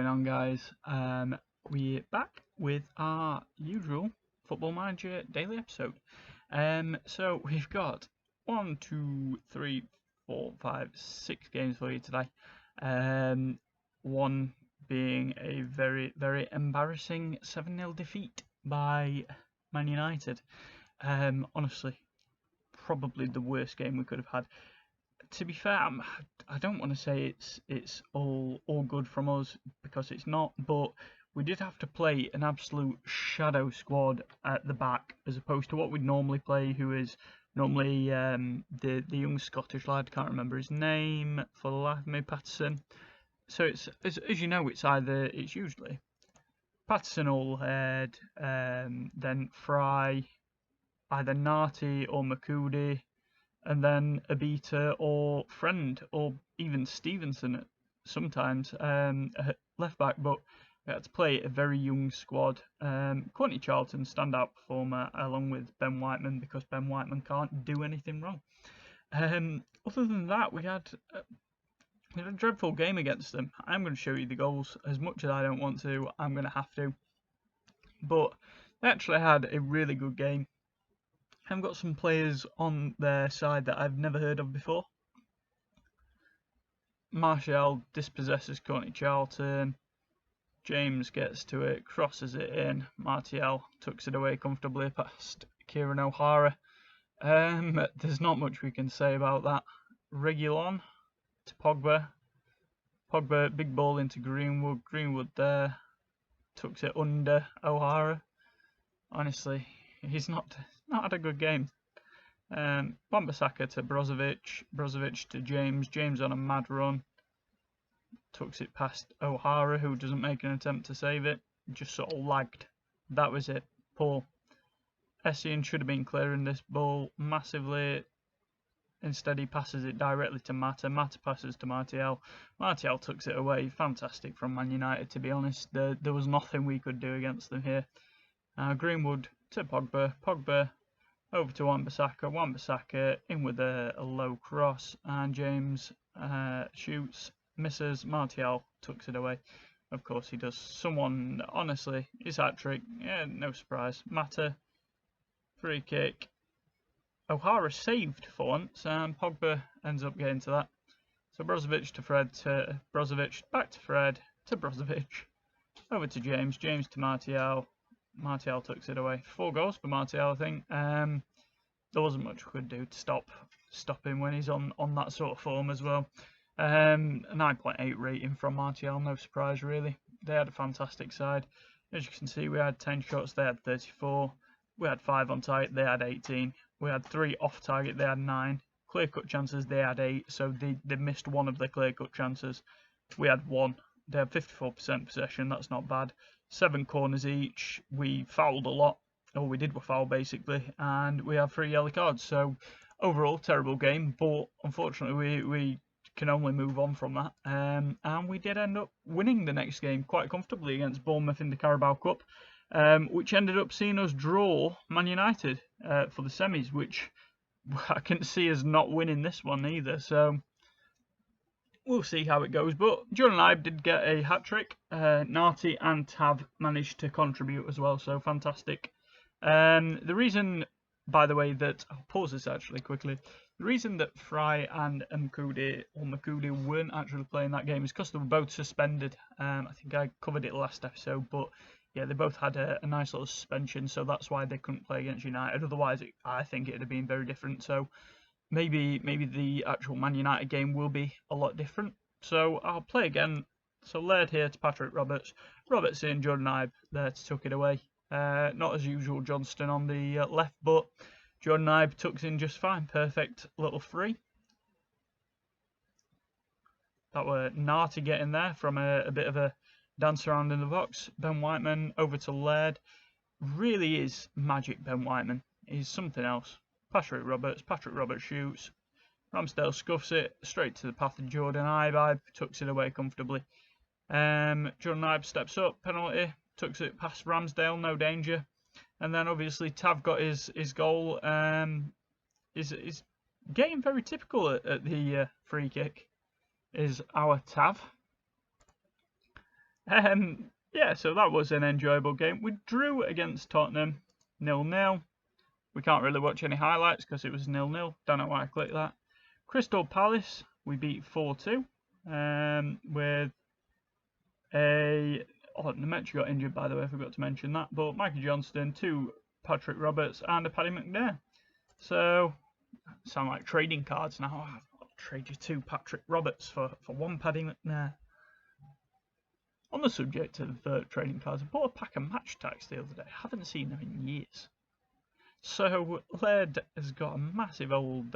on, guys? We're back with our usual Football Manager daily episode. So we've got 1, 2, 3, 4, 5, 6 games for you today. One being a very, very embarrassing 7-0 defeat by Man United. Honestly, probably the worst game we could have had. To be fair, I don't want to say it's all good from us, because it's not, but we did have to play an absolute shadow squad at the back as opposed to what we'd normally play, who is normally the young Scottish lad, can't remember his name for the life of me, Patterson. So it's as you know, it's usually Patterson all head, then Fry, either Narty or McUdy, and then Abita or Friend or even Stevenson sometimes left back. But we had to play a very young squad. Courtney Charlton, standout performer, along with Ben Whiteman, because Ben Whiteman can't do anything wrong. Other than that, we had a dreadful game against them. I'm going to show you the goals. As much as I don't want to, I'm going to have to. But they actually had a really good game. I've got some players on their side that I've never heard of before. Martial dispossesses Courtney Charlton. James gets to it, crosses it in. Martial tucks it away comfortably past Kieran O'Hara. There's not much we can say about that. Reguilon to Pogba. Pogba, big ball into Greenwood. Greenwood there. Tucks it under O'Hara. Honestly, he's not had a good game. Wan-Bissaka to Brozovic. Brozovic to James. James on a mad run. Tucks it past O'Hara, who doesn't make an attempt to save it. Just sort of lagged. That was it. Poor. Essien should have been clearing this ball massively. Instead, he passes it directly to Mata. Mata passes to Martial. Martial tucks it away. Fantastic from Man United, to be honest. There was nothing we could do against them here. Greenwood to Pogba. Pogba over to Wan-Bissaka. Wan-Bissaka in with a low cross. And James shoots, misses. Martial tucks it away. Of course he does. Someone, honestly, his hat-trick. Yeah, no surprise. Mata, free kick. O'Hara saved for once, and Pogba ends up getting to that. So Brozovic to Fred, to Brozovic, back to Fred, to Brozovic, over to James, James to Martial. Martial tucks it away. 4 goals for Martial, I think. There wasn't much we could do to stop him when he's on that sort of form as well. A 9.8 rating from Martial, no surprise really. They had a fantastic side. As you can see, we had 10 shots, they had 34. We had 5 on target, they had 18. We had 3 off target, they had 9. Clear-cut chances, they had 8. So they missed one of the clear-cut chances. We had 1. They had 54% possession, that's not bad. 7 corners each. We fouled a lot. All we did was foul, basically. And we have 3 yellow cards. So overall, terrible game. But unfortunately, we can only move on from that. And we did end up winning the next game quite comfortably against Bournemouth in the Carabao Cup. Which ended up seeing us draw Man United for the semis, which I can see as not winning this one either. So we'll see how it goes. But Jordan Ibe did get a hat-trick. Narty and Tav managed to contribute as well, so fantastic. The reason, by the way, that I'll pause this actually quickly. The reason that Fry and McUdy weren't actually playing that game is because they were both suspended. I think I covered it last episode, but yeah, they both had a nice little suspension, so that's why they couldn't play against United. Otherwise, I think it'd have been very different. So maybe the actual Man United game will be a lot different. So I'll play again. So Laird here to Patrick Roberts. Roberts in, Jordan Ibe there to tuck it away. Not as usual, Johnston on the left, but Jordan Ibe tucks in just fine. Perfect little free. That were Narty getting there from a bit of a dance around in the box. Ben Whiteman over to Laird. Really is magic, Ben Whiteman. He's something else. Patrick Roberts shoots. Ramsdale scuffs it straight to the path of Jordan Ibe. Ibe tucks it away comfortably. Jordan Ibe steps up, penalty, tucks it past Ramsdale, no danger. And then obviously Tav got his goal. Is getting very typical at the free kick is our Tav. Yeah, so that was an enjoyable game. We drew against Tottenham 0-0. We can't really watch any highlights because it was 0-0. Don't know why I clicked that. Crystal Palace, we beat 4-2 with a... Oh, Nemecha got injured, by the way, I forgot to mention that. But Michael Johnston, 2 Patrick Roberts, and a Paddy McNair. So, sound like trading cards now. I'll trade you 2 Patrick Roberts for 1 Paddy McNair. On the subject of trading cards, I bought a pack of match tags the other day. I haven't seen them in years. So, Laird has got a massive old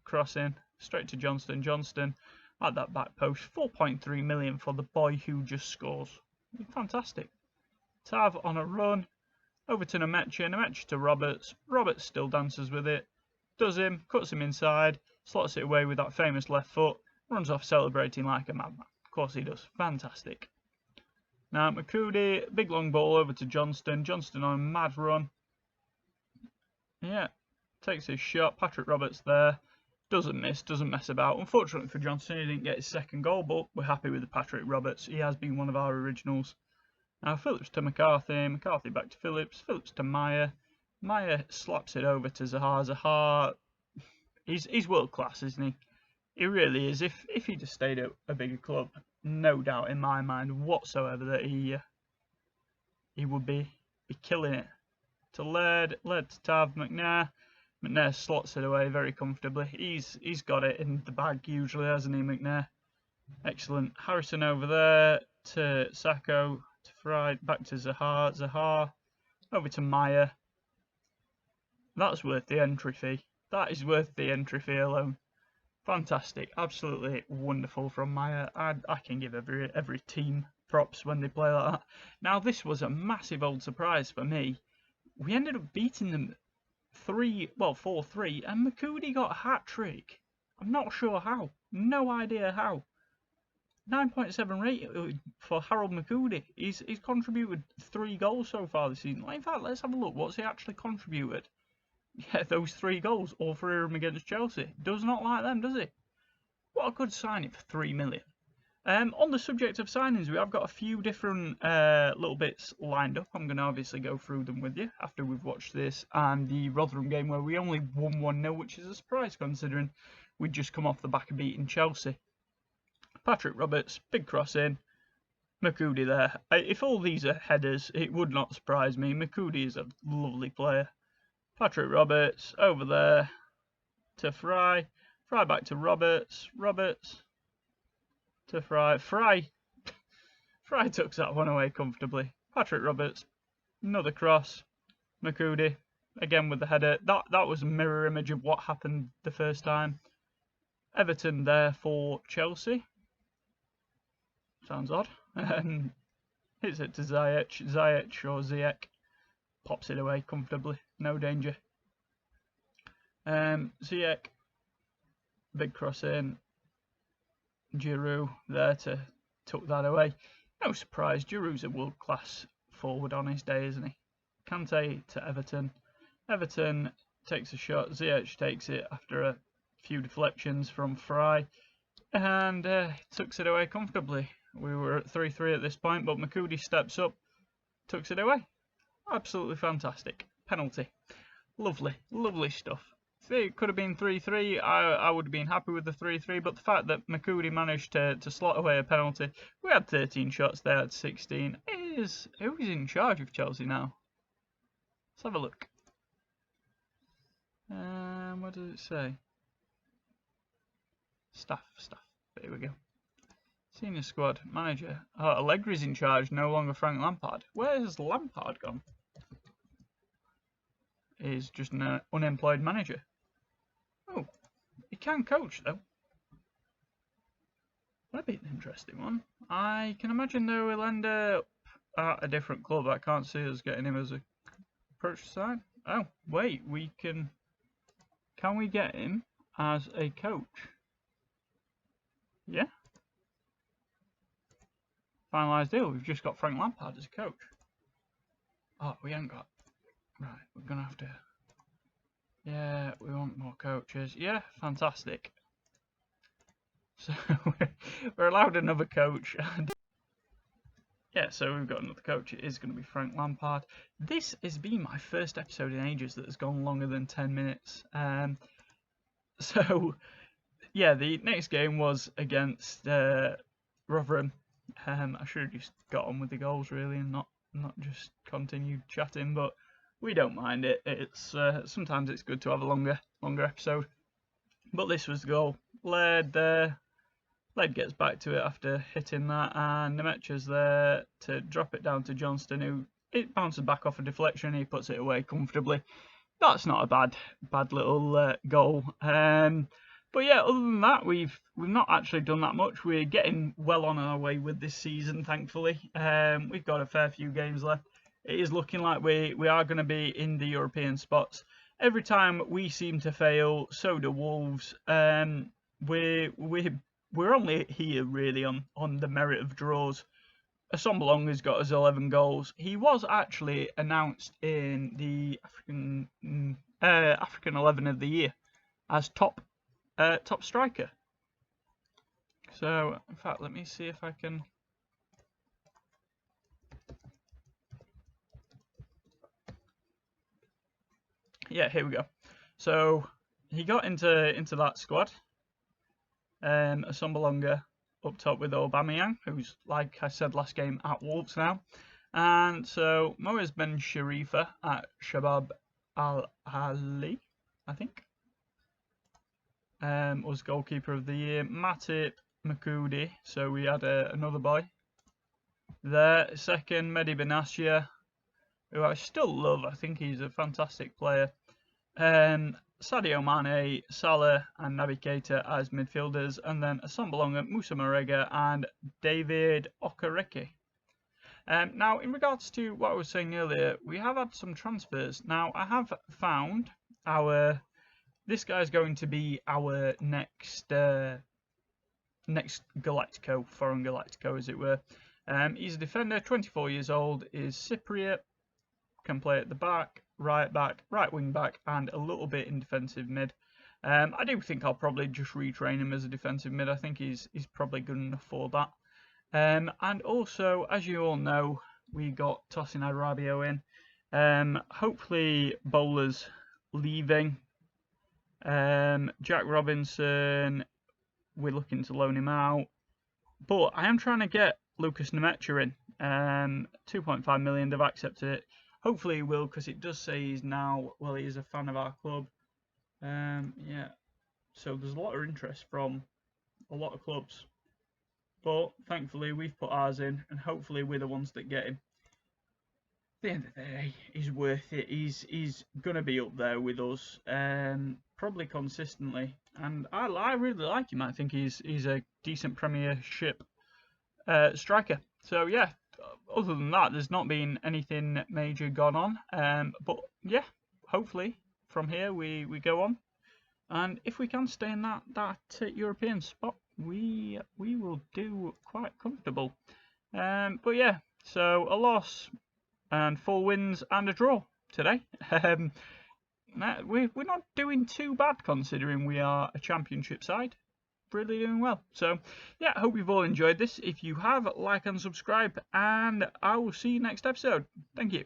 crossing straight to Johnston. Johnston at that back post. 4.3 million for the boy who just scores. Fantastic. Tav on a run. Over to Nemecha. Nemecha to Roberts. Roberts still dances with it. Does him. Cuts him inside. Slots it away with that famous left foot. Runs off celebrating like a madman. Of course he does. Fantastic. Now Makudi. Big long ball over to Johnston. Johnston on a mad run. Yeah. Takes his shot. Patrick Roberts there. Doesn't miss. Doesn't mess about. Unfortunately for Johnston, he didn't get his second goal, but we're happy with the Patrick Roberts. He has been one of our originals. Now Phillips to McCarthy. McCarthy back to Phillips. Phillips to Meyer. Meyer slaps it over to Zaha. Zaha, he's world class, isn't he? He really is. If he'd have stayed at a bigger club, no doubt in my mind whatsoever that he would be killing it. To Laird to Tav. McNair. McNair slots it away very comfortably. He's got it in the bag usually, hasn't he, McNair? Excellent. Harrison over there to Sacco, to Fry, back to Zaha. Zaha over to Meyer. That's worth the entry fee. That is worth the entry fee alone. Fantastic. Absolutely wonderful from Meyer. I can give every team props when they play like that. Now this was a massive old surprise for me. We ended up beating them 4-3, and Makudi got a hat-trick. I'm not sure how. No idea how. 9.7 rating for Harold Makudi. He's contributed 3 goals so far this season. In fact, let's have a look. What's he actually contributed? Yeah, those 3 goals, all 3 of them against Chelsea. Does not like them, does he? What a good signing for 3 million. On the subject of signings, we have got a few different little bits lined up. I'm going to obviously go through them with you after we've watched this and the Rotherham game where we only won 1-0, which is a surprise considering we'd just come off the back of beating Chelsea. Patrick Roberts, big cross in. Makudi there. If all these are headers, it would not surprise me. Makudi is a lovely player. Patrick Roberts over there to Fry. Fry back to Roberts. Roberts to Fry. Fry tucks that one away comfortably. Patrick Roberts, another cross. Makudi, again with the header. That was a mirror image of what happened the first time. Everton there for Chelsea. Sounds odd. Hits it to Ziyech. Ziyech or Ziyech pops it away comfortably. No danger. Ziyech, big cross in. Giroud there to tuck that away. No surprise, Giroud's a world-class forward on his day, isn't he? Kante to Everton. Everton takes a shot. Ziyech takes it after a few deflections from Fry. And tucks it away comfortably. We were at 3-3 at this point, but Makudi steps up, tucks it away. Absolutely fantastic. Penalty. Lovely, lovely stuff. If it could have been 3-3, I would have been happy with the 3-3, but the fact that Makudi managed to slot away a penalty, we had 13 shots, they had 16. Who is in charge of Chelsea now? Let's have a look. What does it say? Staff. There we go. Senior squad manager. Oh, Allegri's in charge, no longer Frank Lampard. Where's Lampard gone? He's just an unemployed manager. Oh, he can coach though. That'd be an interesting one. I can imagine though he'll end up at a different club. I can't see us getting him as a coach side. Oh, wait, we can we get him as a coach? Yeah. Finalised deal. We've just got Frank Lampard as a coach. Oh, we ain't got. Right, we're gonna have to. Yeah, we want more coaches. Yeah, fantastic. So we're allowed another coach. yeah, so we've got another coach. It is going to be Frank Lampard. This has been my first episode in ages that has gone longer than 10 minutes. So, yeah, the next game was against Rotherham. I should have just got on with the goals, really, and not just continued chatting, but we don't mind it. It's sometimes it's good to have a longer episode. But this was the goal. Led gets back to it after hitting that, and Nemecha's there to drop it down to Johnston, who it bounces back off a deflection. He puts it away comfortably. That's not a bad little goal. But yeah, other than that, we've not actually done that much. We're getting well on our way with this season, thankfully. We've got a fair few games left. It is looking like we are going to be in the European spots. Every time we seem to fail, so do Wolves. We're only here really on the merit of draws. Assombalong has got us 11 goals. He was actually announced in the African 11 of the year as top striker. So, in fact, let me see if I can. Yeah, here we go. So he got into that squad. Assombalonga up top with Aubameyang, who's, like I said last game, at Wolves now. And so Moaz Ben Sharifa at Shabab Al-Ali, I think, was goalkeeper of the year. Matip Makudi, so we had another boy there. Second, Mehdi Benatia, who I still love. I think he's a fantastic player. Sadio Mane, Salah and Naby Keita as midfielders, and then Assombalonga, Musa Marega and David Okereke. Now, in regards to what I was saying earlier, we have had some transfers. Now, I have found this guy's going to be our next Galactico, foreign Galactico as it were. He's a defender, 24 years old, is Cypriot, can play at the back, right wing back, and a little bit in defensive mid. I do think I'll probably just retrain him as a defensive mid. I think he's probably good enough for that. And also, as you all know, we got Tosin Adarabioyo in. Hopefully, Bowler's leaving. Jack Robinson, we're looking to loan him out. But I am trying to get Lucas Nemecha in. 2.5 million, they've accepted it. Hopefully he will, because it does say he's now, well, he is a fan of our club. Yeah, so there's a lot of interest from a lot of clubs. But thankfully we've put ours in, and hopefully we're the ones that get him. At the end of the day, he's worth it. He's going to be up there with us, probably consistently. And I really like him. I think he's a decent Premiership striker. So yeah. Other than that, there's not been anything major gone on. But yeah, hopefully from here we go on, and if we can stay in that European spot, we will do quite comfortable. But yeah, so a loss and 4 wins and a draw today. We're not doing too bad considering we are a championship side. Really doing well. So yeah, I hope you've all enjoyed this. If you have, like and subscribe, and I will see you next episode. Thank you.